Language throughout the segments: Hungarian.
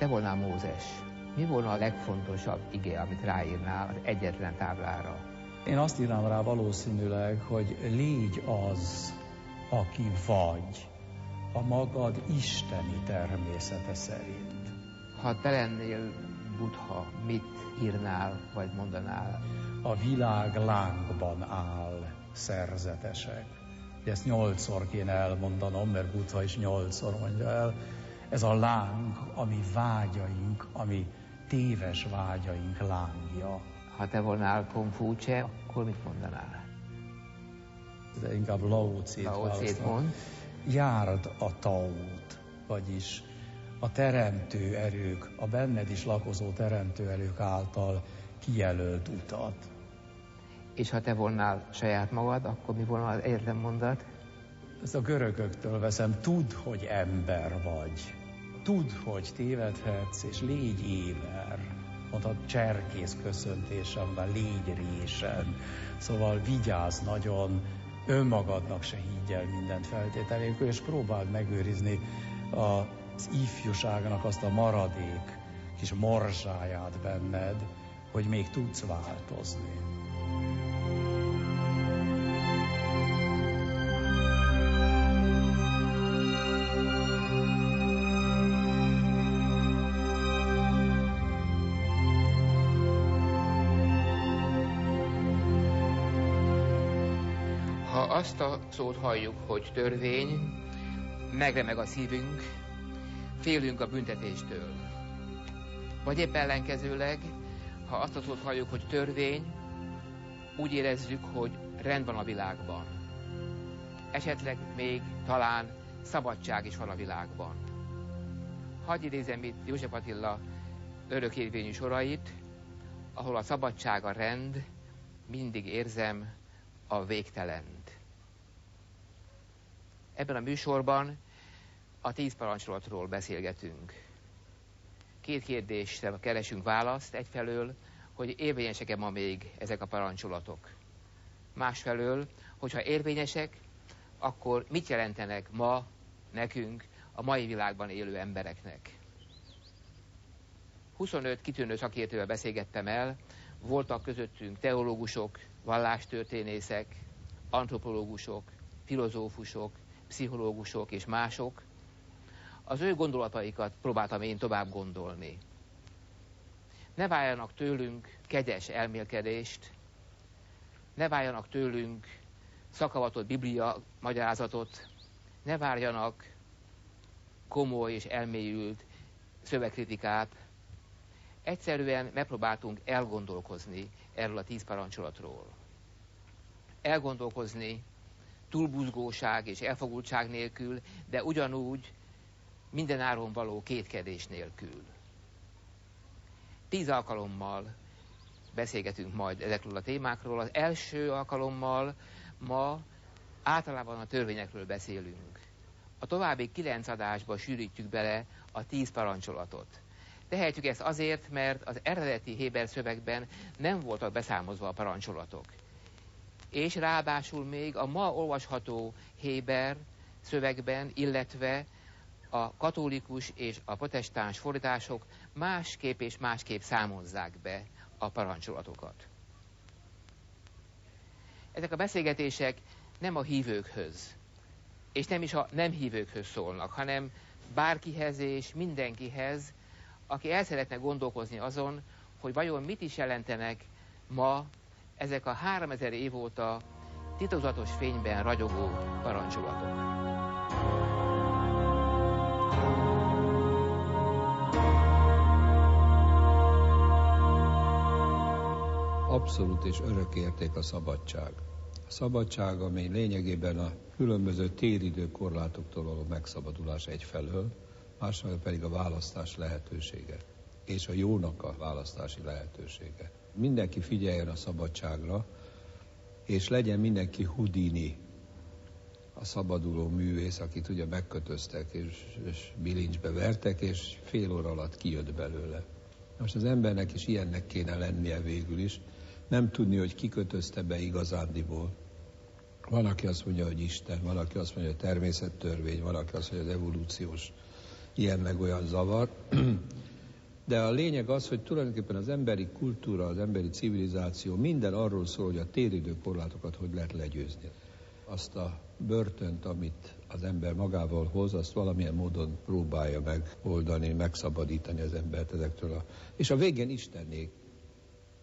volnál Mózes, mi volna a legfontosabb ige, amit ráírnál az egyetlen táblára? Én azt írnám rá valószínűleg, hogy légy az, aki vagy, a magad isteni természete szerint. Ha te lennél Buddha, mit írnál, vagy mondanál? A világ lángban áll, szerzetesek. Ezt 8-szor kéne elmondanom, mert Buddha is 8-szor mondja el. Ez a láng, ami vágyaink, ami téves vágyaink lángja. Ha te volnál Konfúcse, akkor mit mondanál? De inkább Lao-Tse-t mond. Járd a taót, vagyis a teremtő erők, a benned is lakozó teremtő erők által kijelölt utat. És ha te volnál saját magad, akkor mi volna az egyetlen mondat? Ezt a görögöktől veszem, tudd, hogy ember vagy. Tudd, hogy tévedhetsz, és légy éber. Mondhat cserkész köszöntése, mondhat légy résen. Szóval vigyázz nagyon, önmagadnak se higgy el mindent feltételénkül, és próbáld megőrizni az ifjúságnak azt a maradék kis morzsáját benned, hogy még tudsz változni. Ha azt a szót halljuk, hogy törvény, megremeg a szívünk, félünk a büntetéstől. Vagy épp ellenkezőleg, ha azt a szót halljuk, hogy törvény, úgy érezzük, hogy rend van a világban. Esetleg még talán szabadság is van a világban. Hadd idézem itt József Attila örökérvényű sorait, ahol a szabadság a rend, mindig érzem a végtelent. Ebben a műsorban a 10 parancsolatról beszélgetünk. 2 kérdésre keresünk választ. Egyfelől, hogy érvényesek-e ma még ezek a parancsolatok. Másfelől, hogyha érvényesek, akkor mit jelentenek ma nekünk, a mai világban élő embereknek. 25 kitűnő szakértővel beszélgettem el, voltak közöttünk teológusok, vallástörténészek, antropológusok, filozófusok, pszichológusok és mások. Az ő gondolataikat próbáltam én tovább gondolni. Ne várjanak tőlünk kegyes elmélkedést, ne várjanak tőlünk szakavatott biblia magyarázatot, ne várjanak komoly és elmélyült szövegkritikát. Egyszerűen megpróbáltunk elgondolkozni erről a 10 parancsolatról. Elgondolkozni túlbuzgóság és elfogultság nélkül, de ugyanúgy mindenáron való kétkedés nélkül. 10 alkalommal beszélgetünk majd ezekről a témákról. Az első alkalommal ma általában a törvényekről beszélünk. A további 9 adásba sűrítjük bele a 10 parancsolatot. Tehetjük ezt azért, mert az eredeti héber szövegben nem voltak beszámozva a parancsolatok. És ráadásul még a ma olvasható héber szövegben, illetve a katolikus és a protestáns fordítások másképp és másképp számozzák be a parancsolatokat. Ezek a beszélgetések nem a hívőkhöz, és nem is a nem hívőkhöz szólnak, hanem bárkihez és mindenkihez, aki el szeretne gondolkozni azon, hogy vajon mit is jelentenek ma ezek a 3000 év óta titokzatos fényben ragyogó parancsolatok. Abszolút és örök érték a szabadság. A szabadság, ami lényegében a különböző téridőkorlátoktól való megszabadulás egyfelől, másfelől pedig a választás lehetősége, és a jónak a választási lehetősége. Mindenki figyeljen a szabadságra, és legyen mindenki Houdini, a szabaduló művész, akit ugye megkötöztek, és bilincsbe vertek, és fél óra alatt kijött belőle. Most az embernek is ilyennek kéne lennie végül is, nem tudni, hogy ki kötözte be igazándiból. Van, aki azt mondja, hogy Isten, van, aki azt mondja, hogy természettörvény, van, aki azt mondja, hogy az evolúciós ilyen meg olyan zavar. De a lényeg az, hogy tulajdonképpen az emberi kultúra, az emberi civilizáció minden arról szól, hogy a téridő korlátokat hogy lehet legyőzni. Azt a börtönt, amit az ember magával hoz, azt valamilyen módon próbálja megoldani, megszabadítani az embert ezektől. És a végén Istenné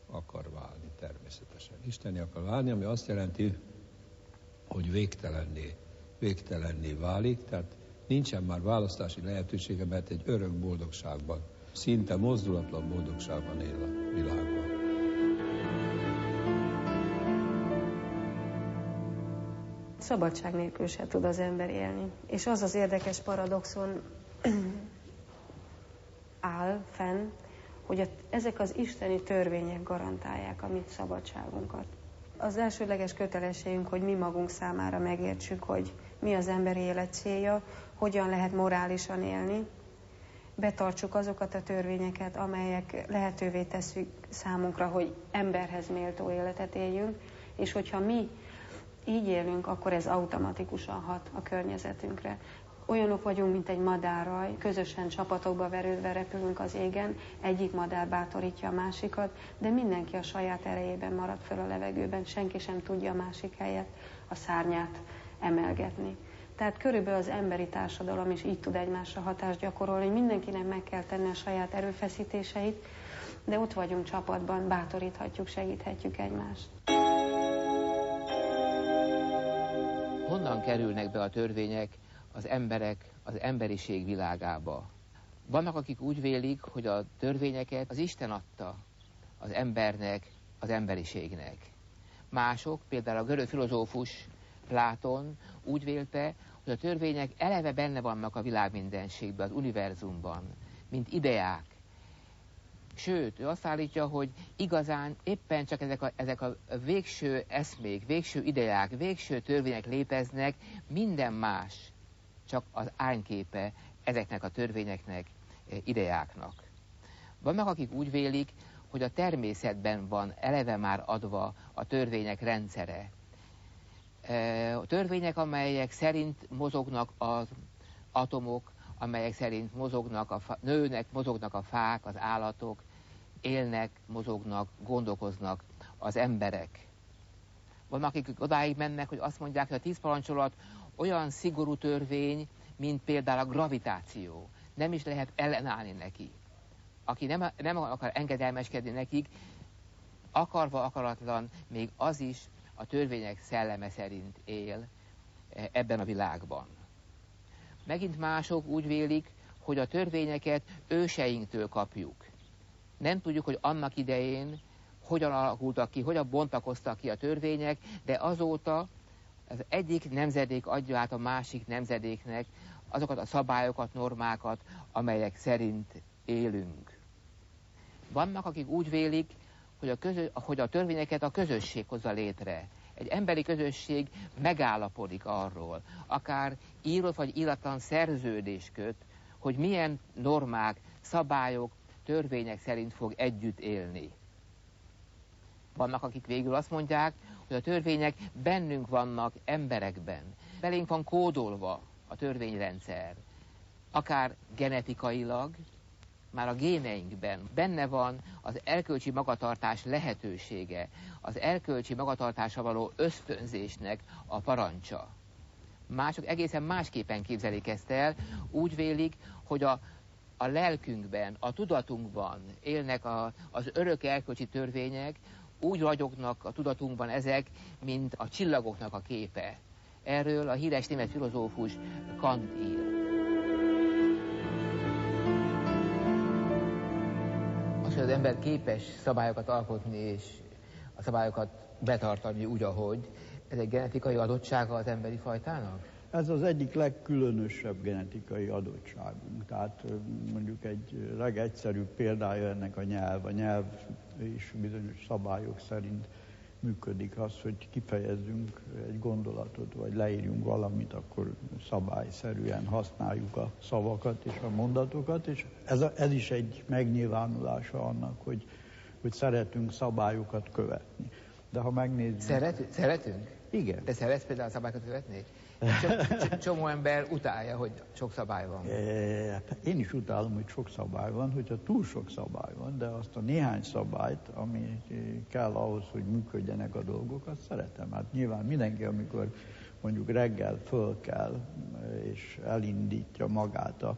akar válni természetesen. Istenné akar válni, ami azt jelenti, hogy végtelenné válik, tehát nincsen már választási lehetősége, mert egy örök boldogságban, szinte mozdulatlan boldogságban él a világban. Szabadság nélkül se tud az ember élni. És az az érdekes paradoxon áll fenn, hogy ezek az isteni törvények garantálják a mi szabadságunkat. Az elsődleges kötelességünk, hogy mi magunk számára megértsük, hogy mi az emberi élet célja, hogyan lehet morálisan élni, betartsuk azokat a törvényeket, amelyek lehetővé teszik számunkra, hogy emberhez méltó életet éljünk, és hogyha mi így élünk, akkor ez automatikusan hat a környezetünkre. Olyanok vagyunk, mint egy madárraj, közösen csapatokba verődve repülünk az égen, egyik madár bátorítja a másikat, de mindenki a saját erejében marad föl a levegőben, senki sem tudja a másik helyet, a szárnyát emelgetni. Tehát körülbelül az emberi társadalom is így tud egymásra hatást gyakorolni, mindenkinek meg kell tenni a saját erőfeszítéseit, de ott vagyunk csapatban, bátoríthatjuk, segíthetjük egymást. Honnan kerülnek be a törvények az emberek, az emberiség világába? Vannak, akik úgy vélik, hogy a törvényeket az Isten adta az embernek, az emberiségnek. Mások, például a görög filozófus Pláton úgy vélte, hogy a törvények eleve benne vannak a világ mindenségben, az univerzumban, mint ideák. Sőt, ő azt állítja, hogy igazán éppen csak ezek a végső eszmék, végső ideák, végső törvények léteznek, minden más csak az árnyképe ezeknek a törvényeknek, ideáknak. Vannak, akik úgy vélik, hogy a természetben van eleve már adva a törvények rendszere. Törvények, amelyek szerint mozognak az atomok, amelyek szerint nőnek, mozognak a fák, az állatok, élnek, mozognak, gondolkoznak az emberek. Vannak, akik odáig mennek, hogy azt mondják, hogy a 10 parancsolat olyan szigorú törvény, mint például a gravitáció. Nem is lehet ellenállni neki. Aki nem akar engedelmeskedni nekik, akarva akaratlan, még az is a törvények szelleme szerint él ebben a világban. Megint mások úgy vélik, hogy a törvényeket őseinktől kapjuk. Nem tudjuk, hogy annak idején hogyan alakultak ki, hogyan bontakoztak ki a törvények, de azóta az egyik nemzedék adja át a másik nemzedéknek azokat a szabályokat, normákat, amelyek szerint élünk. Vannak, akik úgy vélik, hogy a törvényeket a közösség hozza létre. Egy emberi közösség megállapodik arról, akár írott vagy íratlan szerződés köt, hogy milyen normák, szabályok, törvények szerint fog együtt élni. Vannak, akik végül azt mondják, hogy a törvények bennünk vannak emberekben. Belénk van kódolva a törvényrendszer. Akár genetikailag, már a géneinkben benne van az erkölcsi magatartás lehetősége, az erkölcsi magatartásra való ösztönzésnek a parancsa. Mások egészen másképpen képzelik ezt el, úgy vélik, hogy a lelkünkben, a tudatunkban élnek az örök erkölcsi törvények, úgy ragyognak a tudatunkban ezek, mint a csillagoknak a képe. Erről a híres német filozófus Kant ír. Az, hogy az ember képes szabályokat alkotni és a szabályokat betartani úgy, ahogy, ez egy genetikai adottsága az emberi fajtának? Ez az egyik legkülönösebb genetikai adottságunk. Tehát mondjuk egy legegyszerűbb példája ennek a nyelv. A nyelv is bizonyos szabályok szerint működik. Az, hogy kifejezzünk egy gondolatot, vagy leírjunk valamit, akkor szabályszerűen használjuk a szavakat és a mondatokat, és ez is egy megnyilvánulása annak, hogy szeretünk szabályokat követni. De ha megnézzük... Szeretünk? Igen. De szeretsz például szabályokat követni? Csomó ember utálja, hogy sok szabály van. Én is utálom, hogy sok szabály van, hogyha túl sok szabály van, de azt a néhány szabályt, ami kell ahhoz, hogy működjenek a dolgok, azt szeretem. Hát nyilván mindenki, amikor mondjuk reggel föl kell, és elindítja magát a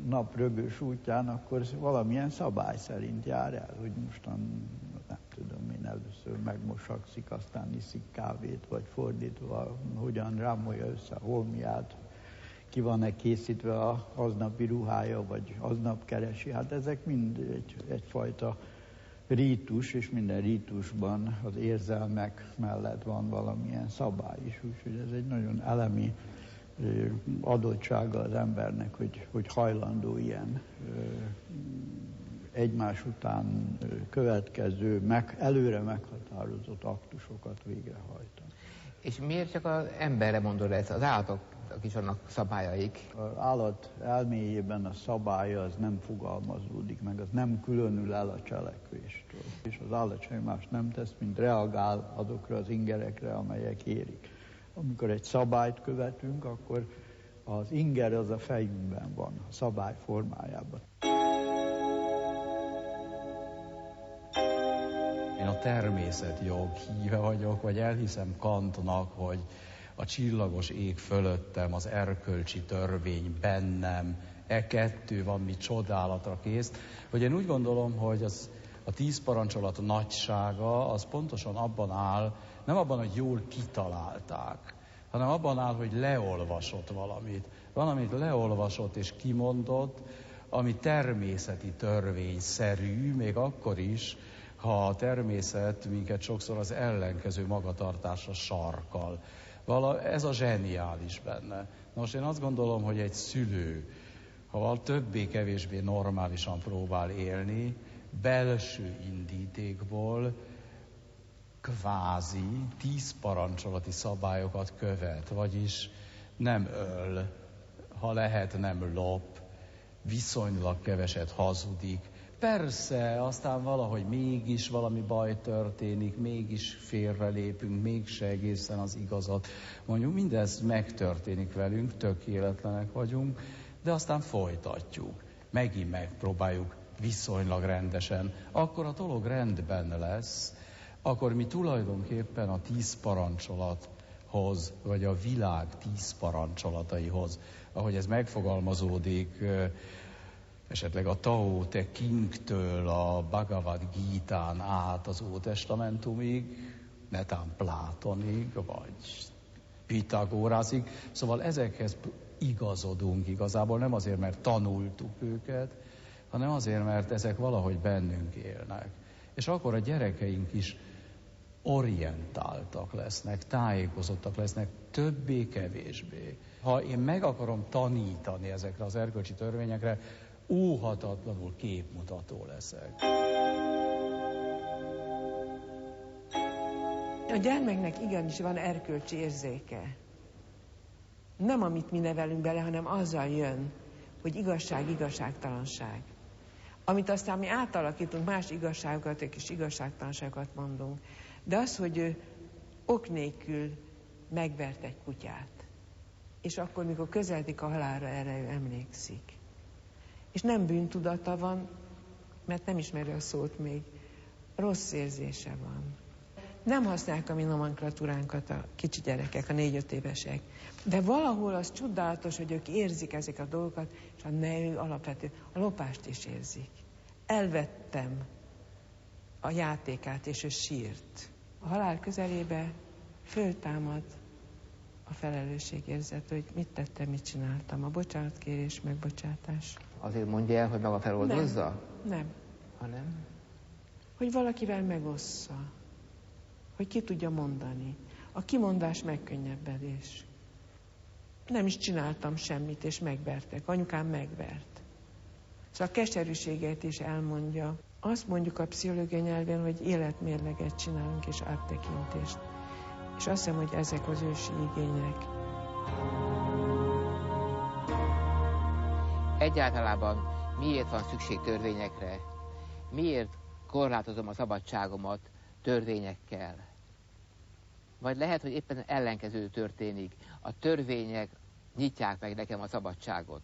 nap rögös útján, akkor valamilyen szabály szerint jár el, hogy mostan, nem tudom én, először megmosakszik, aztán iszik kávét, vagy fordítva, hogyan rámolja össze a holmiát, ki van-e készítve a aznapi ruhája, vagy aznap keresi. Hát ezek mind egyfajta rítus, és minden rítusban az érzelmek mellett van valamilyen szabály is, úgyhogy ez egy nagyon elemi adottsága az embernek, hogy hajlandó ilyen egymás után következő, előre meghatározott aktusokat végrehajtani. És miért csak az emberre mondod ezt? Az állatoknak is vannak szabályaik. Az állat elméjében a szabálya az nem fogalmazódik meg, az nem különül el a cselekvéstől. És az állat semmi más nem tesz, mint reagál azokra az ingerekre, amelyek érik. Amikor egy szabályt követünk, akkor az inger az a fejünkben van, a szabály formájában. Én a természetjog híve vagyok, vagy elhiszem Kantnak, hogy a csillagos ég fölöttem, az erkölcsi törvény bennem, kettő van, mi csodálatra kész. Hogy én úgy gondolom, hogy a 10 parancsolat nagysága az pontosan abban áll, nem abban, hogy jól kitalálták, hanem abban áll, hogy leolvasott valamit. Valamit leolvasott és kimondott, ami természeti törvényszerű, még akkor is, ha a természet minket sokszor az ellenkező magatartásra sarkal. Ez a zseniális benne. Most én azt gondolom, hogy egy szülő, ha többé-kevésbé normálisan próbál élni, belső indítékból kvázi 10 parancsolati szabályokat követ, vagyis nem öl, ha lehet nem lop, viszonylag keveset hazudik. Persze, aztán valahogy mégis valami baj történik, mégis félrelépünk, mégse egészen az igazat. Mondjuk mindez megtörténik velünk, tökéletlenek vagyunk, de aztán folytatjuk. Megint megpróbáljuk viszonylag rendesen. Akkor a dolog rendben lesz, akkor mi tulajdonképpen a 10 parancsolathoz, vagy a világ 10 parancsolataihoz, ahogy ez megfogalmazódik, esetleg a Tao Te Chingtől a Bhagavad Gitán át az Ótestamentumig, netán Plátonig, vagy Pitagórásig. Szóval ezekhez igazodunk igazából, nem azért, mert tanultuk őket, hanem azért, mert ezek valahogy bennünk élnek. És akkor a gyerekeink is orientáltak lesznek, tájékozottak lesznek, többé-kevésbé. Ha én meg akarom tanítani ezekre az erkölcsi törvényekre, óhatatlanul képmutató leszek. A gyermeknek igenis van erkölcsi érzéke. Nem amit mi nevelünk bele, hanem azzal jön, hogy igazság, igazságtalanság. Amit aztán mi átalakítunk, más igazságokat és igazságtalanságokat mondunk. De az, hogy ő ok nélkül megvert egy kutyát, és akkor, mikor közeledik a halálra, erre ő emlékszik. És nem bűntudata van, mert nem ismeri a szót még, rossz érzése van. Nem használják a mi nomenklatúránkat a kicsi gyerekek, a 4-5 évesek. De valahol az csodálatos, hogy ők érzik ezek a dolgokat, és a nő alapvető, a lopást is érzik. Elvettem a játékát, és ő sírt. A halál közelébe föltámad a felelősségérzet, hogy mit tettem, mit csináltam. A bocsánatkérés, megbocsátás. Azért mondja el, hogy maga feloldozza? Nem. Hanem? Hogy valakivel megossza. Hogy ki tudja mondani. A kimondás megkönnyebbedés. Nem is csináltam semmit, és megvertek. Anyukám megvert. Szóval a keserűséget is elmondja. Azt mondjuk a pszichológiai nyelven, hogy életmérleget csinálunk, és áttekintést. És azt hiszem, hogy ezek az ősi igények. Egyáltalában miért van szükség törvényekre? Miért korlátozom a szabadságomat törvényekkel? Vagy lehet, hogy éppen ellenkező történik. A törvények nyitják meg nekem a szabadságot.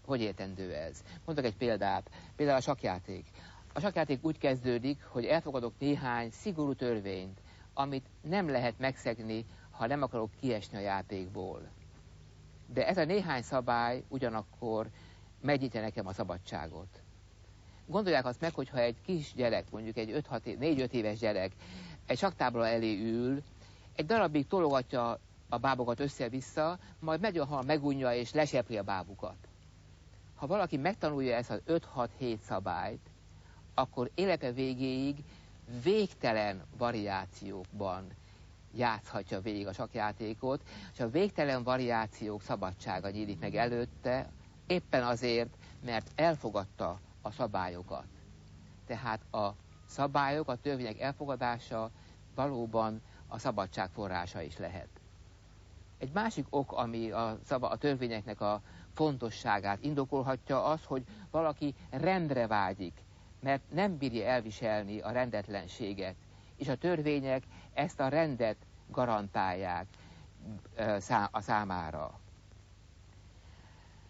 Hogy értendő ez? Mondok egy példát. Például a sakkjáték. A sakkjáték úgy kezdődik, hogy elfogadok néhány szigorú törvényt, amit nem lehet megszegni, ha nem akarok kiesni a játékból. De ez a néhány szabály ugyanakkor megnyitja nekem a szabadságot. Gondolják azt meg, hogyha egy kis gyerek, mondjuk egy 4-5 éves gyerek egy sakktábla elé ül, egy darabig tologatja a bábokat össze-vissza, majd megunja és lesepli a bábukat. Ha valaki megtanulja ezt az 5-6-7 szabályt, akkor élete végéig végtelen variációkban játszhatja végig a sakkjátékot, és a végtelen variációk szabadsága nyílik meg előtte, éppen azért, mert elfogadta a szabályokat. Tehát a szabályok, a törvények elfogadása valóban a szabadság forrása is lehet. Egy másik ok, ami a törvényeknek a fontosságát indokolhatja, az, hogy valaki rendre vágyik, mert nem bírja elviselni a rendetlenséget, és a törvények ezt a rendet garantálják a számára.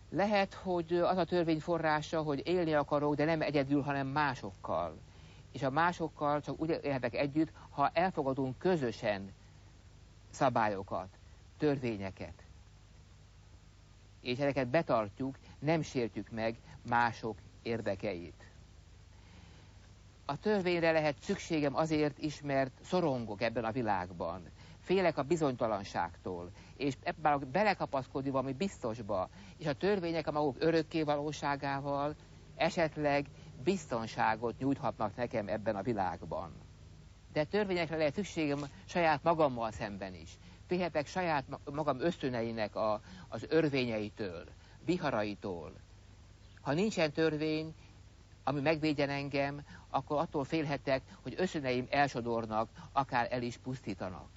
Lehet, hogy az a törvény forrása, hogy élni akarok, de nem egyedül, hanem másokkal. És a másokkal csak úgy élhetek együtt, ha elfogadunk közösen szabályokat, törvényeket. És ezeket betartjuk, nem sértjük meg mások érdekeit. A törvényre lehet szükségem azért is, mert szorongok ebben a világban. Félek a bizonytalanságtól, és ebben belekapaszkodni valami biztosba, és a törvények a maguk örökké valóságával esetleg biztonságot nyújthatnak nekem ebben a világban. De törvényekre lehet szükségem saját magammal szemben is. Félhetek saját magam ösztöneinek az örvényeitől, viharaitól. Ha nincsen törvény, ami megvédjen engem, akkor attól félhetek, hogy ösztöneim elsodornak, akár el is pusztítanak.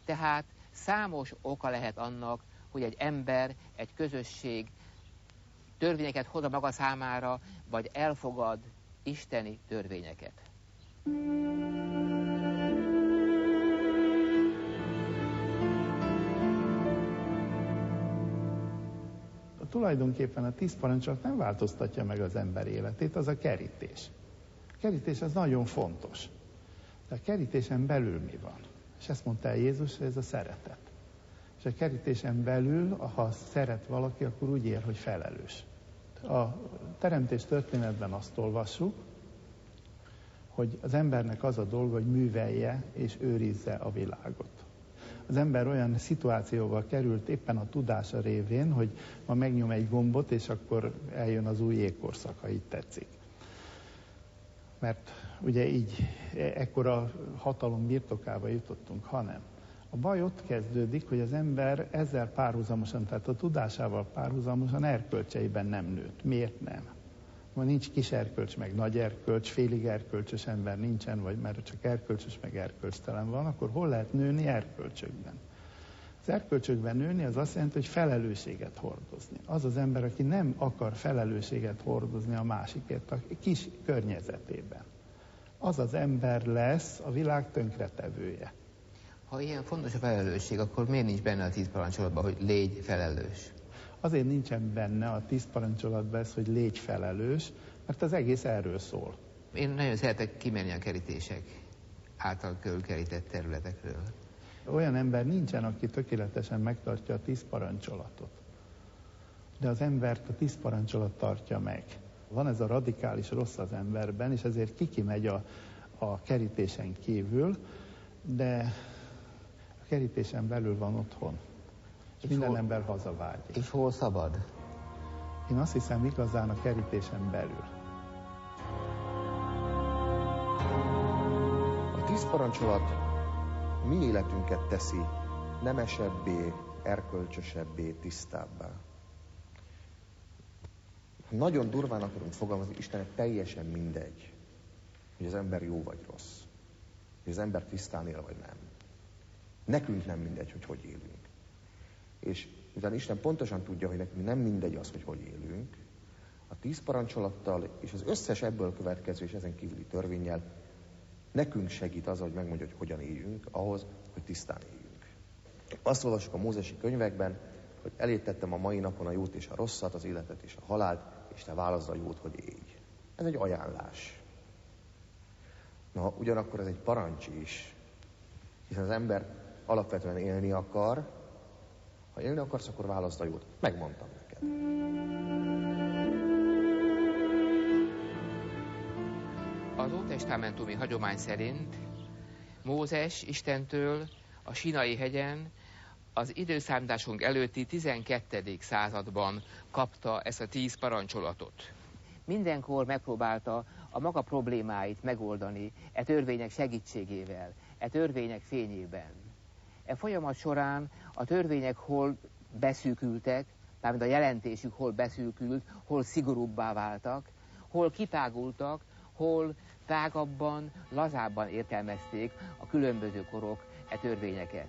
Tehát számos oka lehet annak, hogy egy ember, egy közösség törvényeket hoz a maga számára, vagy elfogad isteni törvényeket. Tulajdonképpen a 10 parancsolat nem változtatja meg az ember életét, az a kerítés. A kerítés az nagyon fontos. De a kerítésen belül mi van? És ezt mondta el Jézus, hogy ez a szeretet. És a kerítésen belül, ha szeret valaki, akkor úgy ér, hogy felelős. A teremtés történetben azt olvassuk, hogy az embernek az a dolga, hogy művelje és őrizze a világot. Az ember olyan szituációval került éppen a tudása révén, hogy ma megnyom egy gombot, és akkor eljön az új jégkorszak, ha így tetszik. Mert ugye így ekkora hatalom birtokába jutottunk, hanem a baj ott kezdődik, hogy az ember ezzel párhuzamosan, tehát a tudásával párhuzamosan erkölcseiben nem nőtt. Miért nem? Ma nincs kis erkölcs, meg nagy erkölcs, félig erkölcsös ember nincsen, vagy mert csak erkölcsös, meg erkölcstelen van, akkor hol lehet nőni erkölcsökben? Az erkölcsökben nőni az azt jelenti, hogy felelősséget hordozni. Az az ember, aki nem akar felelősséget hordozni a másikért, a kis környezetében. Az az ember lesz a világ tönkretevője. Ha ilyen fontos a felelősség, akkor miért nincs benne a 10 parancsolatban, hogy légy felelős? Azért nincsen benne a 10 parancsolatban ez, hogy légy felelős, mert az egész erről szól. Én nagyon szeretek kimenni a kerítések által körülkerített területekről. Olyan ember nincsen, aki tökéletesen megtartja a 10 parancsolatot. De az embert a 10 parancsolat tartja meg. Van ez a radikális rossz az emberben, és ezért kimegy a kerítésen kívül, de a kerítésen belül van otthon. És minden ember hazavágyik. És hol szabad? Én azt hiszem igazán a kerítésen belül. A 10 parancsolat mi életünket teszi nemesebbé, erkölcsösebbé, tisztábbá. Ha nagyon durván akarunk fogalmazni, Istennek teljesen mindegy, hogy az ember jó vagy rossz. Hogy az ember tisztán él vagy nem. Nekünk nem mindegy, hogy élünk. És mivel Isten pontosan tudja, hogy nekünk nem mindegy az, hogy élünk, a 10 parancsolattal és az összes ebből következő és ezen kívüli törvénnyel Nekünk segít az, hogy megmondja, hogy hogyan éljünk, ahhoz, hogy tisztán éljünk. Azt olvasjuk a mózesi könyvekben, hogy elé tettem a mai napon a jót és a rosszat, az életet és a halált, és te válaszd a jót, hogy élj. Ez egy ajánlás. Na, ugyanakkor ez egy parancs is, hiszen az ember alapvetően élni akar. Ha élni akarsz, akkor válaszd a jót. Megmondtam neked. Az ótestamentumi hagyomány szerint Mózes Istentől a Sinai hegyen az időszámításunk előtti 12. században kapta ezt a 10 parancsolatot. Mindenkor megpróbálta a maga problémáit megoldani e törvények segítségével, e törvények fényében. E folyamat során a törvények hol beszűkültek, mármint a jelentésük hol beszűkült, hol szigorúbbá váltak, hol kitágultak, hol tágabban, lazábban értelmezték a különböző korok e törvényeket.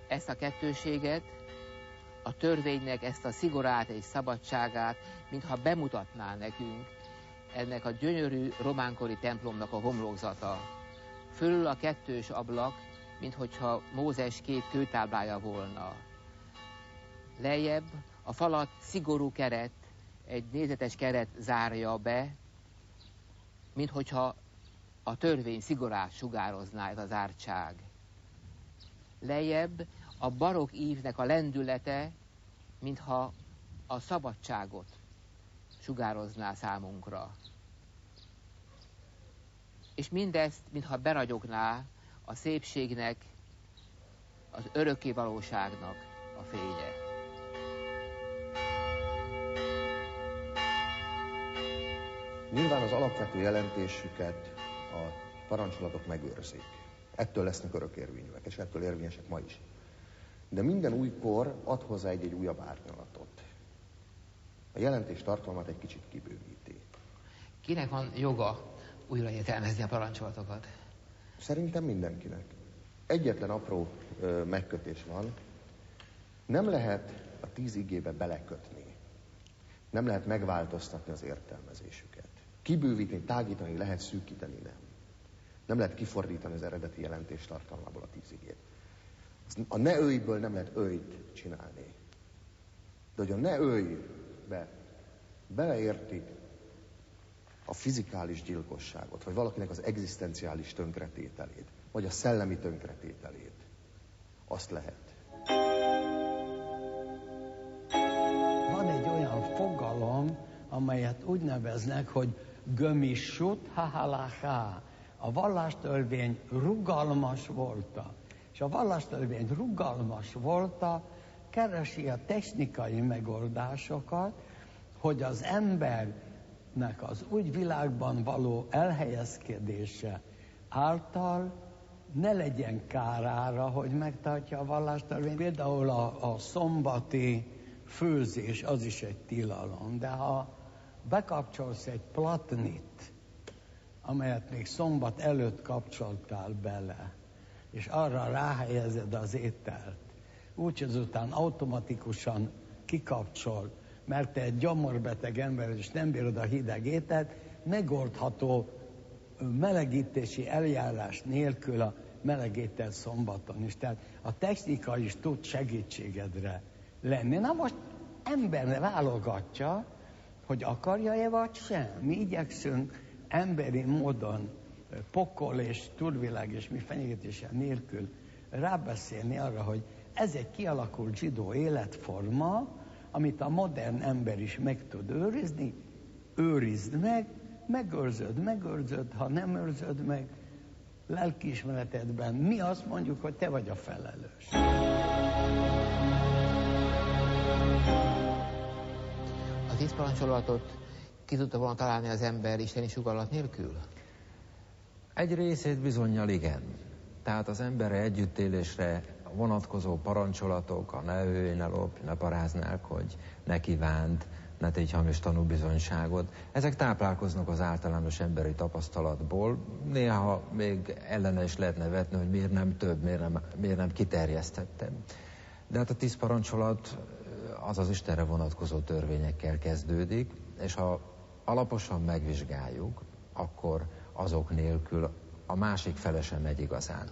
Ezt a kettőséget, a törvénynek ezt a szigorát és szabadságát, mintha bemutatná nekünk ennek a gyönyörű románkori templomnak a homlokzata. Fölül a kettős ablak, minthogyha Mózes 2 kőtáblája volna. Lejjebb a falat szigorú keret, egy nézetes keret zárja be, minthogyha a törvény szigorát sugározná ez az zártság. Lejjebb a barokk ívnek a lendülete, mintha a szabadságot sugározná számunkra. És mindezt, mintha beragyogná a szépségnek, az örökké valóságnak a fénye. Nyilván az alapvető jelentésüket a parancsolatok megőrzik. Ettől lesznek örökérvényűek, és ettől érvényesek ma is. De minden új kor ad hozzá egy újabb árnyalatot. A jelentés tartalmát egy kicsit kibővíti. Kinek van joga újra értelmezni a parancsolatokat? Szerintem mindenkinek. Egyetlen apró megkötés van. Nem lehet a 10 igébe belekötni. Nem lehet megváltoztatni az értelmezésüket. Kibővíteni, tágítani lehet, szűkíteni nem. Nem lehet kifordítani az eredeti jelentés tartalmából a 10 igét. A ne ölj-ből nem lehet öljt csinálni. De hogy a ne ölj-be beleértik a fizikális gyilkosságot, vagy valakinek az egzisztenciális tönkretételét, vagy a szellemi tönkretételét, azt lehet. Van egy olyan fogalom, amelyet úgy neveznek, hogy gömissut hahalaha. A vallástörvény rugalmas volta. És a vallástörvény rugalmas volta, keresi a technikai megoldásokat, hogy az embernek az úgy világban való elhelyezkedése által ne legyen kárára, hogy megtartja a vallástörvény. Például a szombati főzés, az is egy tilalom, de ha bekapcsolsz egy platnit, amelyet még szombat előtt kapcsoltál bele, és arra ráhelyezed az ételt, úgy azután automatikusan kikapcsol, mert te egy gyomorbeteg ember, és nem bírod a hideg ételt, megoldható melegítési eljárás nélkül a meleg étel szombaton is. Tehát a technika is tud segítségedre lenni. Na most ember válogatja, hogy akarja-e vagy sem. Mi igyekszünk emberi módon pokol és túlvilág és mi fenyegetése nélkül rábeszélni arra, hogy ez egy kialakult zsidó életforma, amit a modern ember is meg tud őrizni, őrizd meg, megőrzöd, ha nem őrzöd meg, lelkiismeretedben mi azt mondjuk, hogy te vagy a felelős. A 10 parancsolatot ki tudta volna találni az ember isteni sugallat nélkül? Egy részét bizonnyal igen. Tehát az emberre együttélésre vonatkozó parancsolatok, a ne ölj, ne lopj, ne paráználk, hogy ne kívánd, ne tégy hamis tanúbizonyságot, ezek táplálkoznak az általános emberi tapasztalatból. Néha még ellene is lehetne vetni, hogy miért nem több, miért nem kiterjesztettem. De hát a 10 parancsolat az az Istenre vonatkozó törvényekkel kezdődik, és ha alaposan megvizsgáljuk, akkor azok nélkül a másik fele sem megy igazán.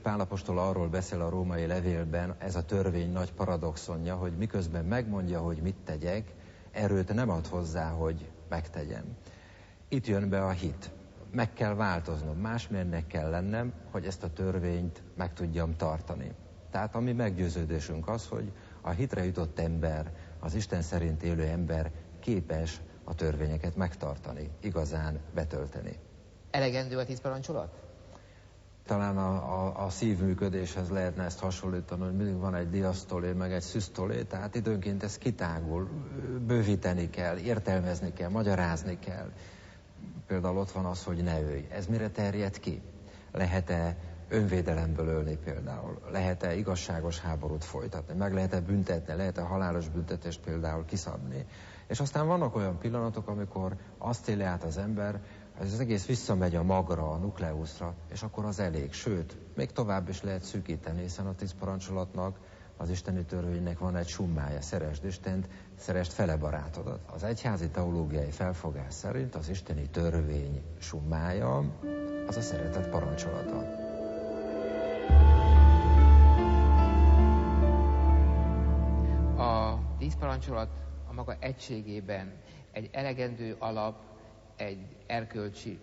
Pál apostol arról beszél a római levélben, ez a törvény nagy paradoxonja, hogy miközben megmondja, hogy mit tegyek, erőt nem ad hozzá, hogy megtegyem. Itt jön be a hit. Meg kell változnom, másmilyennek kell lennem, hogy ezt a törvényt meg tudjam tartani. Tehát a mi meggyőződésünk az, hogy a hitre jutott ember, az Isten szerint élő ember képes a törvényeket megtartani, igazán betölteni. Elegendő a 10 parancsolat? Talán a szívműködéshez lehetne ezt hasonlítani, hogy mindig van egy diasztolé, meg egy szüsztolé, tehát időnként ez kitágul, bővíteni kell, értelmezni kell, magyarázni kell. Például ott van az, hogy ne ölj. Ez mire terjed ki? Lehet-e önvédelemből ölni például? Lehet-e igazságos háborút folytatni? Meg lehet-e büntetni? Lehet-e halálos büntetést például kiszabni? És aztán vannak olyan pillanatok, amikor azt éli át az ember, hogy az egész visszamegy a magra, a nukleuszra, és akkor az elég. Sőt, még tovább is lehet szűkíteni, hiszen a 10 parancsolatnak, az isteni törvénynek van egy summája. Szeresd Istent, szeresd fele barátodat. Az egyházi teológiai felfogás szerint az isteni törvény summája az a szeretet parancsolata. A 10 parancsolat a maga egységében egy elegendő alap, egy erkölcsi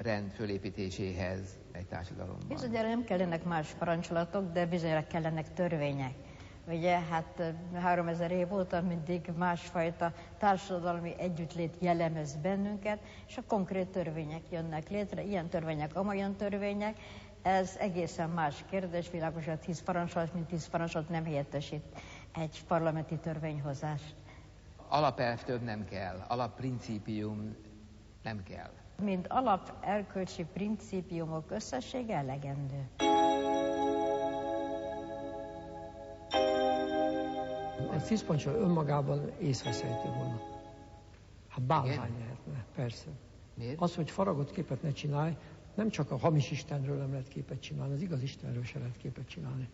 rend fölépítéséhez egy társadalomban. Bizonyára nem kellenek más parancsolatok, de bizonyára kellenek törvények. Ugye, hát 3000 év óta mindig másfajta társadalmi együttlét jellemez bennünket, és a konkrét törvények jönnek létre, ilyen törvények, amolyan törvények. Ez egészen más kérdés, világos, hogy a 10 parancsolat, mint 10 parancsolat nem helyettesít egy parlamenti törvényhozást. Alapelv több nem kell, alapprincípium nem kell. Mint alap erkölcsi principiumok összessége elegendő. A 10 parancsolat önmagában észveszejtő volna. Hát bálvány lehetne, persze. Miért? Az, hogy faragott képet ne csinálj, nem csak a hamis Istenről nem lehet képet csinálni, az igaz Istenről se lehet képet csinálni.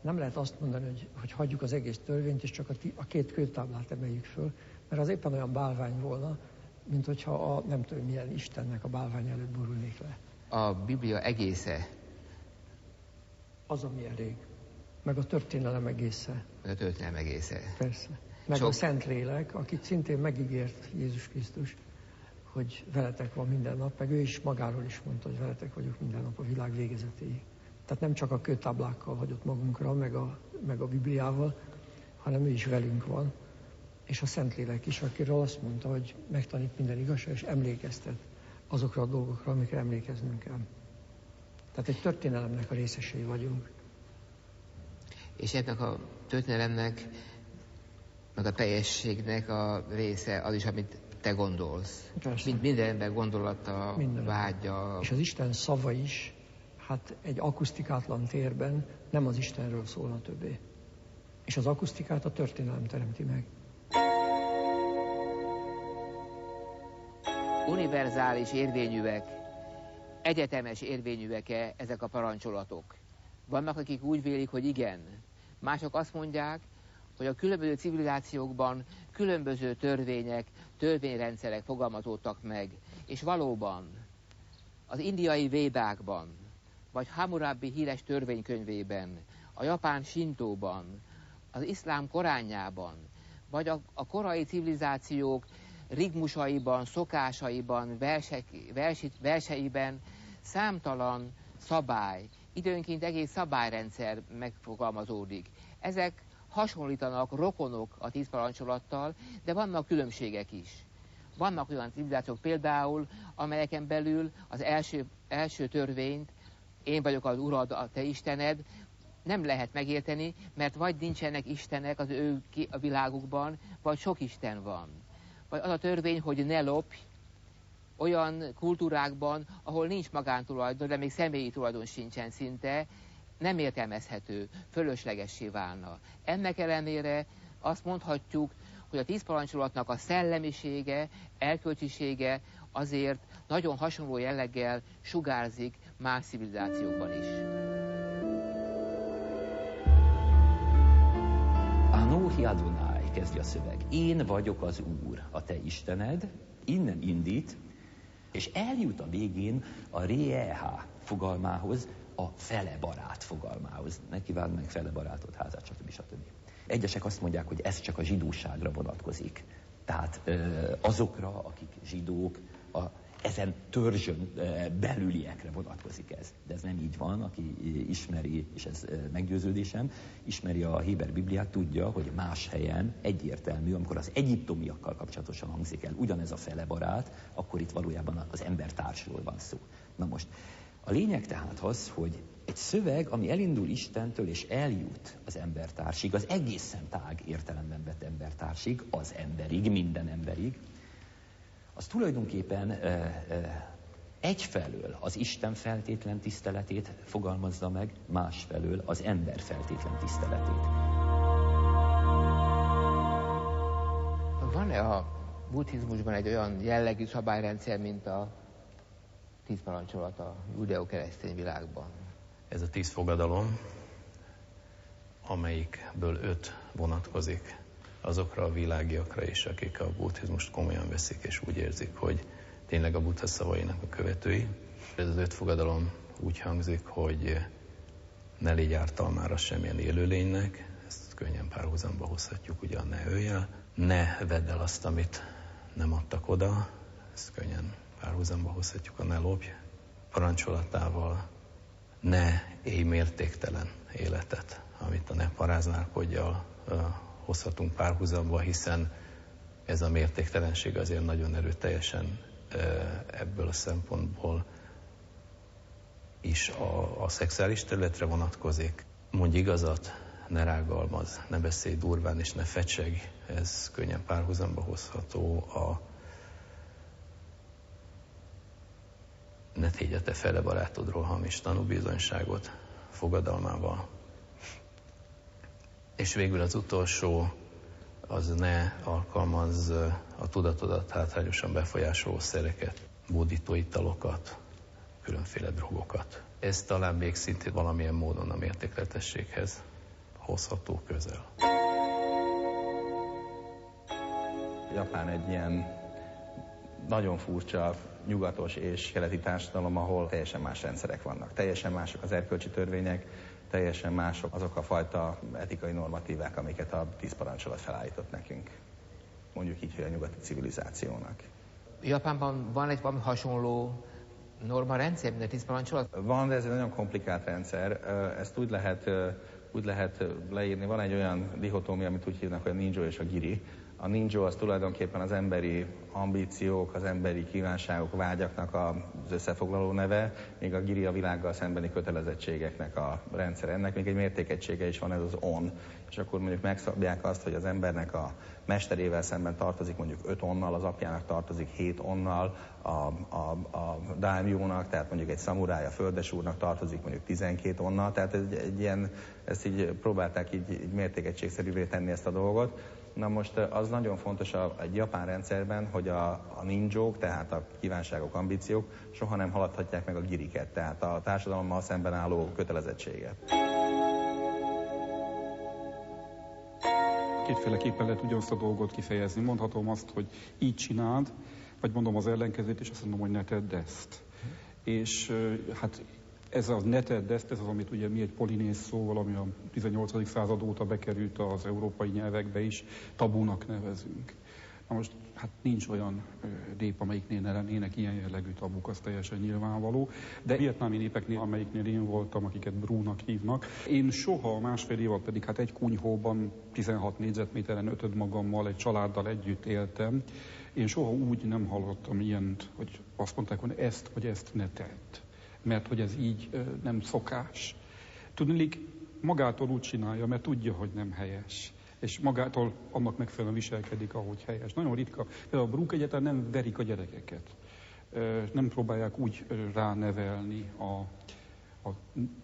Nem lehet azt mondani, hogy hagyjuk az egész törvényt, és csak a 2 kőtáblát emeljük föl, mert az éppen olyan bálvány volna, mint hogyha a nem tudom milyen Istennek a bálvány előtt borulnék le. A Biblia egésze. Az, ami elég. Meg a történelem egésze. Meg a történelem egésze. Persze. Meg a Szentlélek, akit szintén megígért Jézus Krisztus, hogy veletek van minden nap, meg ő is magáról is mondta, hogy veletek vagyok minden nap a világ végezetéig. Tehát nem csak a kőtáblákkal hagyott magunkra, meg a Bibliával, hanem ő is velünk van. És a Szentlélek is, akiről azt mondta, hogy megtanít minden igazság, és emlékeztet azokra a dolgokra, amikre emlékeznünk kell. Tehát egy történelemnek a részesei vagyunk. És ennek a történelemnek, meg a teljességnek a része az is, amit te gondolsz. Minden ember gondolata, minden vágya. És az Isten szava is, hát egy akusztikátlan térben nem az Istenről szólna többé. És az akusztikát a történelem teremti meg. Univerzális érvényűek, egyetemes érvényűek-e ezek a parancsolatok? Vannak, akik úgy vélik, hogy igen. Mások azt mondják, hogy a különböző civilizációkban különböző törvények, törvényrendszerek fogalmazódtak meg. És valóban az indiai védákban, vagy Hammurabi híres törvénykönyvében, a japán sintóban, az iszlám koránjában, vagy a korai civilizációk rigmusaiban, szokásaiban, verseiben számtalan szabály, időnként egész szabályrendszer megfogalmazódik. Ezek hasonlítanak, rokonok a 10 parancsolattal, de vannak különbségek is. Vannak olyan civilizációk például, amelyeken belül az első törvényt, én vagyok az Urad, a te Istened, nem lehet megérteni, mert vagy nincsenek istenek az ő a világukban, vagy sok Isten van. Vagy az a törvény, hogy ne lopj, olyan kultúrákban, ahol nincs magántulajdon, de még személyi tulajdon sincsen szinte, nem értelmezhető, fölöslegessé válna. Ennek ellenére azt mondhatjuk, hogy a 10 parancsolatnak a szellemisége, erkölcsisége azért nagyon hasonló jelleggel sugárzik más civilizációkban is. Anohi Adonai, kezdi a szöveg. Én vagyok az Úr, a te Istened, innen indít, és eljut a végén a Reeha. fogalmához, a fele barát fogalmához. Ne kívánd meg fele barátot, házát, stb. Egyesek azt mondják, hogy ez csak a zsidóságra vonatkozik. Tehát azokra, akik zsidók, ezen törzsön belüliekre vonatkozik ez. De ez nem így van, aki ismeri, és ez meggyőződésem, ismeri a Héber Bibliát, tudja, hogy más helyen egyértelmű, amikor az egyiptomiakkal kapcsolatosan hangzik el ugyanez a fele barát, akkor itt valójában az embertársról van szó. Na most, a lényeg tehát az, hogy egy szöveg, ami elindul Istentől és eljut az embertársig, az egészen tág értelemben vett embertársig, az emberig, minden emberig, az tulajdonképpen egyfelől az Isten feltétlen tiszteletét fogalmazza meg, másfelől az ember feltétlen tiszteletét. Van-e a buddhizmusban egy olyan jellegű szabályrendszer, mint a 10 parancsolat a judeo-keresztény világban? Ez a 10 fogadalom, amelyikből 5 vonatkozik azokra a világiakra is, akik a buddhizmust komolyan veszik, és úgy érzik, hogy tényleg a Buddha szavainak a követői. Ez az 5 fogadalom úgy hangzik, hogy ne légy ártalmára semmilyen élőlénynek, ezt könnyen párhuzamba hozhatjuk ugye a ne öljel, ne vedd el azt, amit nem adtak oda, ezt könnyen párhuzamba hozhatjuk a ne lopj parancsolatával, ne élj mértéktelen életet, amit a ne paráználkodjal hozhatunk párhuzamba, hiszen ez a mértéktelenség azért nagyon erőteljesen ebből a szempontból is a szexuális területre vonatkozik. Mondj igazat, ne rágalmazz, ne beszélj durván és ne fecseg, ez könnyen párhuzamba hozható a ne tégy a te fele barátodról hamis tanúbizonyságot fogadalmával. És végül az utolsó, az ne alkalmazz a tudatodat hátrányosan befolyásoló szereket, bódító italokat, különféle drogokat. Ez talán még szintén valamilyen módon a mértékletességhez hozható közel. Japán egy ilyen nagyon furcsa nyugatos és keleti társadalom, ahol teljesen más rendszerek vannak. Teljesen mások az erkölcsi törvények, teljesen mások azok a fajta etikai normatívák, amiket a 10 parancsolat felállított nekünk. Mondjuk így, hogy a nyugati civilizációnak. Japánban van egy valami hasonló normarendszer, mint a 10 parancsolat? Van, de ez egy nagyon komplikált rendszer. Ezt úgy lehet leírni. Van egy olyan dihotómia, amit úgy hívnak, hogy a ninjo és a giri. A ninjo az tulajdonképpen az emberi ambíciók, az emberi kívánságok, vágyaknak az összefoglaló neve, míg a giri a világgal szembeni kötelezettségeknek a rendszer. Ennek még egy mértékegysége is van, ez az on. És akkor mondjuk megszabják azt, hogy az embernek a mesterével szemben tartozik mondjuk 5 onnal, az apjának tartozik 7 onnal, a daimjónak, tehát mondjuk egy szamuráj, a földesúrnak tartozik mondjuk 12 onnal, tehát egy ilyen, ezt így próbálták így mértékegységszerűvé tenni ezt a dolgot. Na most az nagyon fontos egy japán rendszerben, hogy a ninjók, tehát a kívánságok, ambíciók soha nem haladhatják meg a giriket, tehát a társadalommal szemben álló kötelezettséget. Kétféleképpen lehet ugyanazt a dolgot kifejezni. Mondhatom azt, hogy így csináld, vagy mondom az ellenkezőt, és azt mondom, hogy ne tedd ezt. És hát ez a ne tedd ezt, ez az, amit ugye mi egy polinéz szó, valami a 18. század óta bekerült az európai nyelvekbe is, tabúnak nevezünk. Na most hát nincs olyan nép, amelyiknél ne lennének ilyen jellegű tabuk, az teljesen nyilvánvaló. De vietnámi népeknél, amelyiknél én voltam, akiket brúnak hívnak, én soha másfél évad pedig hát egy kunyhóban 16 négyzetméteren ötödmagammal, egy családdal együtt éltem. Én soha úgy nem hallottam ilyent, hogy azt mondták, hogy ezt vagy ezt ne tedd, mert hogy ez így nem szokás. Tudniillik, magától úgy csinálja, mert tudja, hogy nem helyes. És magától annak megfelelően viselkedik, ahogy helyes. Nagyon ritka. Például a brúk egyáltalán nem verik a gyerekeket. Nem próbálják úgy ránevelni a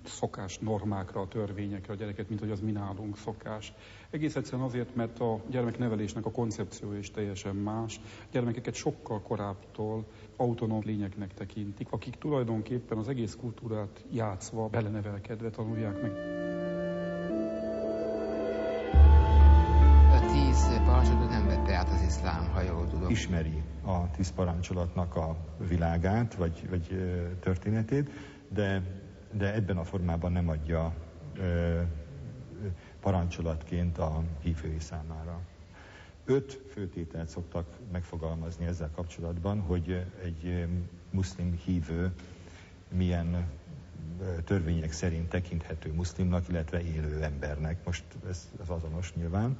szokás normákra, a törvényekre a gyereket, mint hogy az mi nálunk szokás. Egész egyszerűen azért, mert a gyermeknevelésnek a koncepciója is teljesen más. A gyermekeket sokkal korábbtól autonóm lényeknek tekintik, akik tulajdonképpen az egész kultúrát játszva, belenevelkedve tanulják meg. A 10 parancsolatot nem vette át az iszlám, ha jól tudom. Ismeri a 10 parancsolatnak a világát, vagy történetét, de ebben a formában nem adja parancsolatként a hívői számára. 5 főtételt szoktak megfogalmazni ezzel kapcsolatban, hogy egy muszlim hívő milyen törvények szerint tekinthető muszlimnak, illetve élő embernek. Most ez azonos nyilván.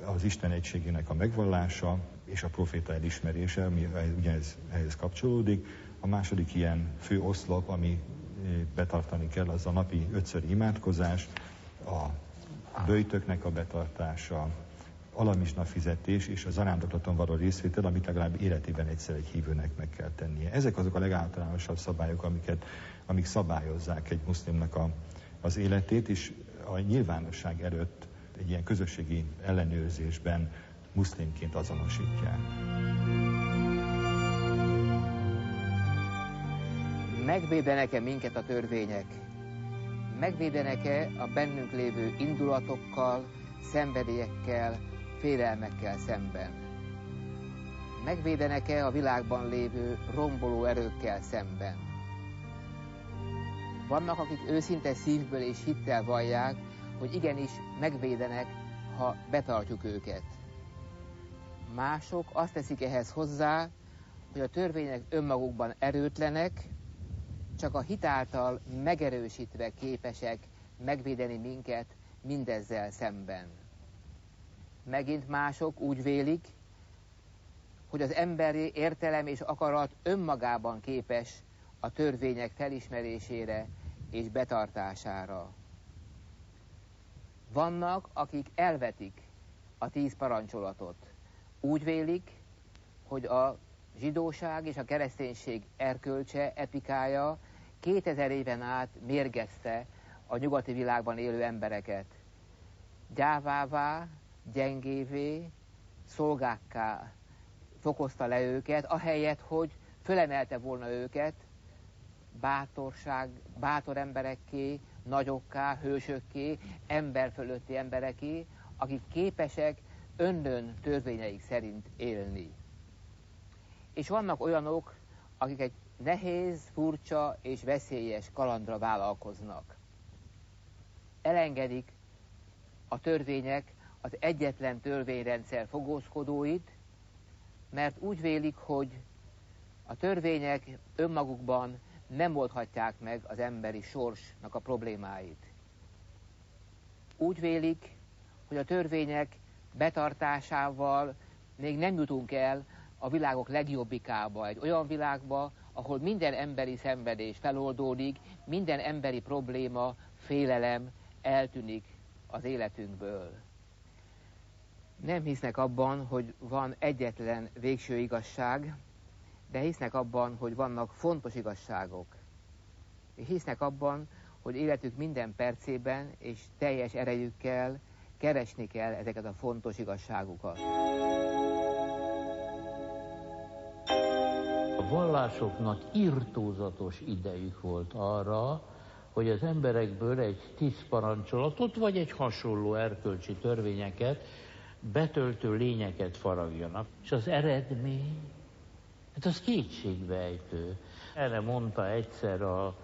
Az Isten egységének a megvallása és a proféta elismerése, ami ehhez kapcsolódik. A második ilyen fő oszlop, ami betartani kell, az a napi 5-ször imádkozás, a böjtöknek a betartása, alamizsna fizetés és a zarándoklaton való részvétel, amit legalább életében egyszer egy hívőnek meg kell tennie. Ezek azok a legáltalánosabb szabályok, amik szabályozzák egy muszlimnak az életét, és a nyilvánosság előtt egy ilyen közösségi ellenőrzésben muszlimként azonosítják. Megvédenek-e minket a törvények? Megvédenek-e a bennünk lévő indulatokkal, szenvedélyekkel, félelmekkel szemben? Megvédenek-e a világban lévő romboló erőkkel szemben? Vannak, akik őszinte szívből és hittel vallják, hogy igenis megvédenek, ha betartjuk őket. Mások azt teszik ehhez hozzá, hogy a törvények önmagukban erőtlenek, csak a hit által megerősítve képesek megvédeni minket mindezzel szemben. Megint mások úgy vélik, hogy az emberi értelem és akarat önmagában képes a törvények felismerésére és betartására. Vannak, akik elvetik a 10 parancsolatot. Úgy vélik, hogy a zsidóság és a kereszténység erkölcse, etikája 2000 éven át mérgezte a nyugati világban élő embereket. Gyávává, gyengévé, szolgákká fokozta le őket, ahelyett, hogy fölemelte volna őket bátor emberekké, nagyokká, hősökké, ember fölötti embereké, akik képesek önnön törvényeik szerint élni. És vannak olyanok, akik egy nehéz, furcsa és veszélyes kalandra vállalkoznak. Elengedik a törvények az egyetlen törvényrendszer fogózkodóit, mert úgy vélik, hogy a törvények önmagukban nem oldhatják meg az emberi sorsnak a problémáit. Úgy vélik, hogy a törvények betartásával még nem jutunk el a világok legjobbikába, egy olyan világba, ahol minden emberi szenvedés feloldódik, minden emberi probléma, félelem eltűnik az életünkből. Nem hisznek abban, hogy van egyetlen végső igazság, de hisznek abban, hogy vannak fontos igazságok. És hisznek abban, hogy életük minden percében és teljes erejükkel keresni kell ezeket a fontos igazságokat. A vallásoknak irtózatos idejük volt arra, hogy az emberekből egy 10 parancsolatot, vagy egy hasonló erkölcsi törvényeket, betöltő lényeket faragjanak. És az eredmény, hát az kétségbejtő. Erre mondta egyszer a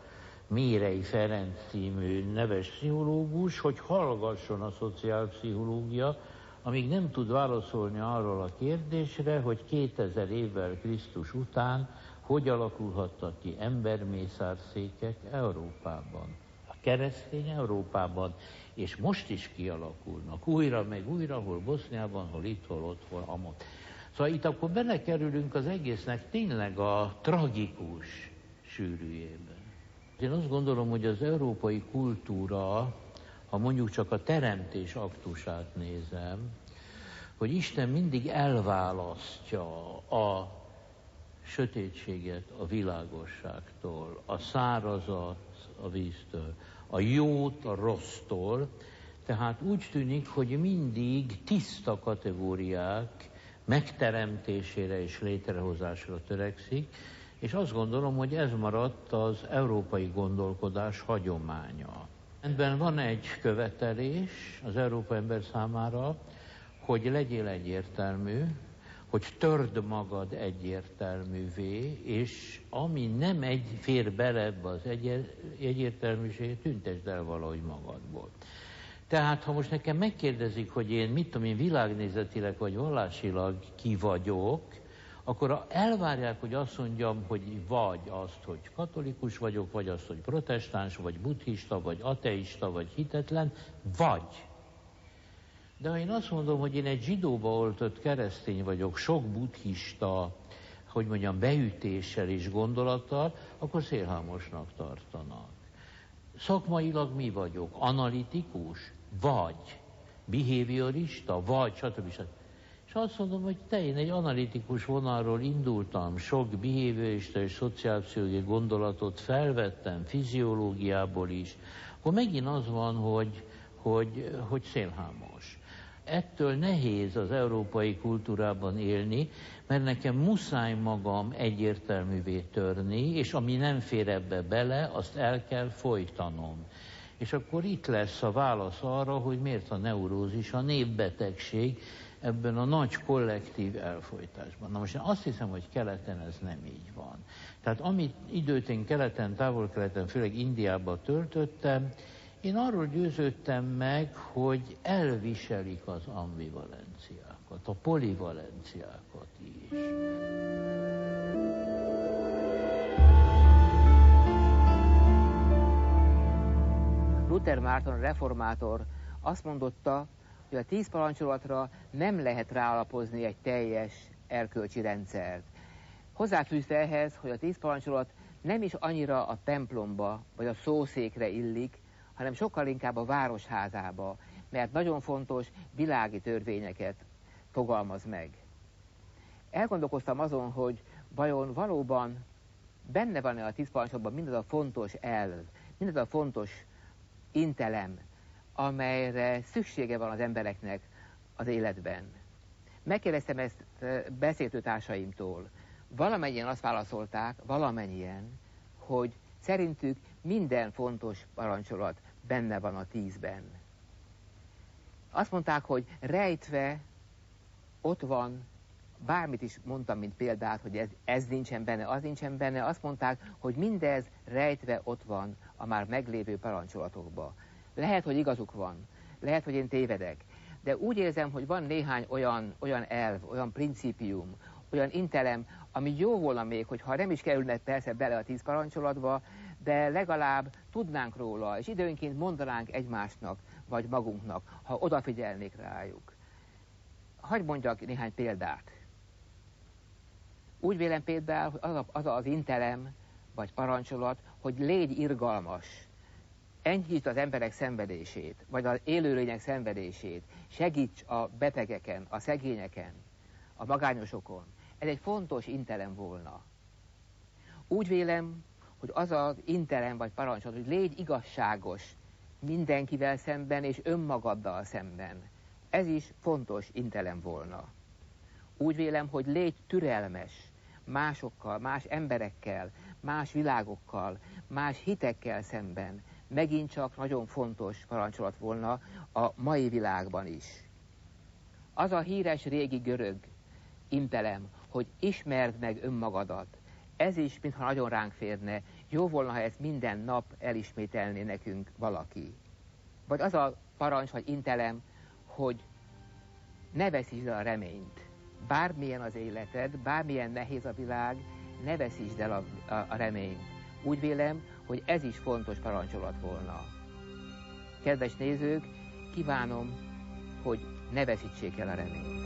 Mérei Ferenc című neves pszichológus, hogy hallgasson a szociálpszichológia, amíg nem tud válaszolni arról a kérdésre, hogy 2000 évvel Krisztus után hogy alakulhattak ki embermészárszékek Európában, a keresztény Európában, és most is kialakulnak, újra meg újra, hol Boszniában, hol itt, hol ott, hol amott. Szóval itt akkor belekerülünk az egésznek tényleg a tragikus sűrűjében. Én azt gondolom, hogy az európai kultúra, ha mondjuk csak a teremtés aktusát nézem, hogy Isten mindig elválasztja a sötétséget a világosságtól, a szárazat a víztől, a jót a rossztól, tehát úgy tűnik, hogy mindig tiszta kategóriák megteremtésére és létrehozásra törekszik, és azt gondolom, hogy ez maradt az európai gondolkodás hagyománya. Ebben van egy követelés az európai ember számára, hogy legyél egyértelmű, hogy törd magad egyértelművé, és ami nem fér bele ebbe az egyértelműségé, tüntesd el valahogy magadból. Tehát, ha most nekem megkérdezik, hogy én, mit tudom én, világnézetileg vagy vallásilag ki vagyok, akkor elvárják, hogy azt mondjam, hogy vagy azt, hogy katolikus vagyok, vagy azt, hogy protestáns, vagy buddhista, vagy ateista, vagy hitetlen, vagy. De ha én azt mondom, hogy én egy zsidóba oltott keresztény vagyok, sok buddhista, hogy mondjam, beütéssel és gondolattal, akkor szélhámosnak tartanak. Szakmailag mi vagyok? Analitikus? Vagy behaviorista? Vagy stb. És azt mondom, hogy én egy analitikus vonalról indultam, sok behaviorista és szociálpszichológiai gondolatot felvettem, fiziológiából is, akkor megint az van, hogy szélhámos. Ettől nehéz az európai kultúrában élni, mert nekem muszáj magam egyértelművé törni, és ami nem fér ebbe bele, azt el kell folytanom. És akkor itt lesz a válasz arra, hogy miért a neurózis, a népbetegség ebben a nagy kollektív elfolytásban. Na most én azt hiszem, hogy keleten ez nem így van. Tehát amit időt én keleten, távol-keleten, főleg Indiában töltöttem, én arról győződtem meg, hogy elviselik az ambivalenciákat, a polivalenciákat is. Luther Márton, reformátor azt mondotta, hogy a 10 parancsolatra nem lehet ráalapozni egy teljes erkölcsi rendszert. Hozzáfűzte ehhez, hogy a 10 parancsolat nem is annyira a templomba vagy a szószékre illik, hanem sokkal inkább a városházába, mert nagyon fontos világi törvényeket fogalmaz meg. Elgondolkoztam azon, hogy vajon valóban benne van-e a 10 parancsolatban mindaz a fontos elv, mindaz a fontos intelem, amelyre szüksége van az embereknek az életben. Megkérdeztem ezt beszélgetőtársaimtól. Valamennyien azt válaszolták, hogy szerintük minden fontos parancsolat benne van a 10-ben. Azt mondták, hogy rejtve ott van, bármit is mondtam, mint példát, hogy ez nincsen benne, az nincsen benne, azt mondták, hogy mindez rejtve ott van a már meglévő parancsolatokban. Lehet, hogy igazuk van, lehet, hogy én tévedek, de úgy érzem, hogy van néhány olyan elv, olyan principium, olyan intelem, ami jó volna még, hogyha nem is kerülnek persze bele a 10 parancsolatba, de legalább tudnánk róla, és időnként mondanánk egymásnak, vagy magunknak, ha odafigyelnék rájuk. Hadd mondjak néhány példát. Úgy vélem például, hogy az intelem, vagy parancsolat, hogy légy irgalmas. Enyhítsd az emberek szenvedését, vagy az élőlények szenvedését. Segíts a betegeken, a szegényeken, a magányosokon. Ez egy fontos intelem volna. Úgy vélem, hogy az az intelem vagy parancsolat, hogy légy igazságos mindenkivel szemben és önmagaddal szemben. Ez is fontos intelem volna. Úgy vélem, hogy légy türelmes másokkal, más emberekkel, más világokkal, más hitekkel szemben. Megint csak nagyon fontos parancsolat volna a mai világban is. Az a híres régi görög intelem, hogy ismerd meg önmagadat. Ez is, mintha nagyon ránk férne. Jó volna, ha ezt minden nap elismételné nekünk valaki. Vagy az a parancs, vagy intelem, hogy ne veszítsd el a reményt. Bármilyen az életed, bármilyen nehéz a világ, ne veszítsd el a reményt. Úgy vélem, hogy ez is fontos parancsolat volna. Kedves nézők, kívánom, hogy ne veszítsék el a reményt.